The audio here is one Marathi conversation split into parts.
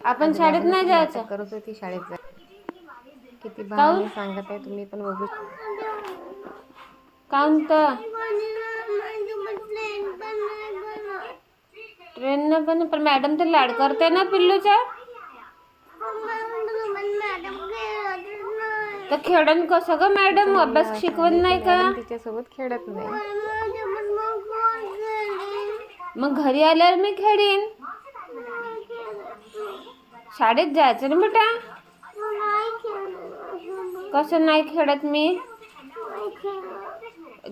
आपण शाळेत नाही जायचं. करत होती शाळेत जा. किती काहून? बहाणे सांगत आहे, तुम्ही पण बघू. काहून तर ट्रेन पण मॅडम तर लाड करते ना पिल्लूच्या. तर खेळण कसं ग मॅडम, अभ्यास शिकवत नाही का? तिच्यासोबत खेळत नाही. मग घरी आल्यावर मी खेळीन. शाळेत जायचं ना बेटा. कसं नाही खेळत मी?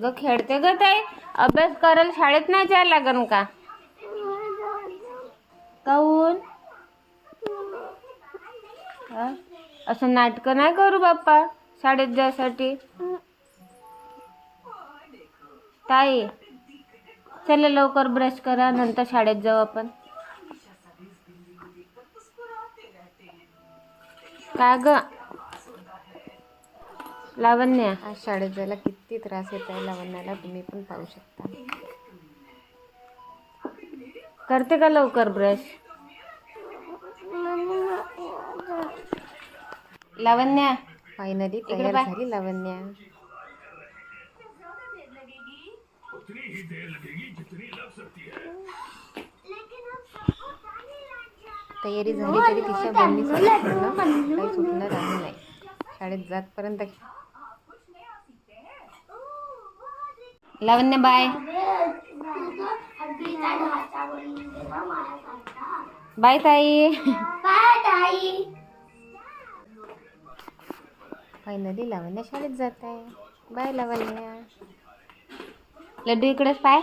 ग खेळते ग ताई, अभ्यास करायला शाळेत नाही जायला लागन का? काहून? असं नाटकं नाही करू बाप्पा शाळेत जायसाठी. ताई चला लवकर ब्रश करा, नंतर शाळेत जाऊ आपण. का ग लावण्या? आज शाळेत जायला किती त्रास येत आहे लावण्याला, तुम्ही पण पाहू शकता. करते का लवकर ब्रश? लावण्या फायनली इकडे तयार पाय. झाली लावण्या. तयारी झाली तरी तिच्या बहिणीचं काही सुटलं राहिलं नाही. शाळेत जातपर्यंत. लावण्या बाय. बाय ताई. फायनली लावण्या शाळेत जात आहे. बाय लावण्या. लड्डू इकडेच पाय.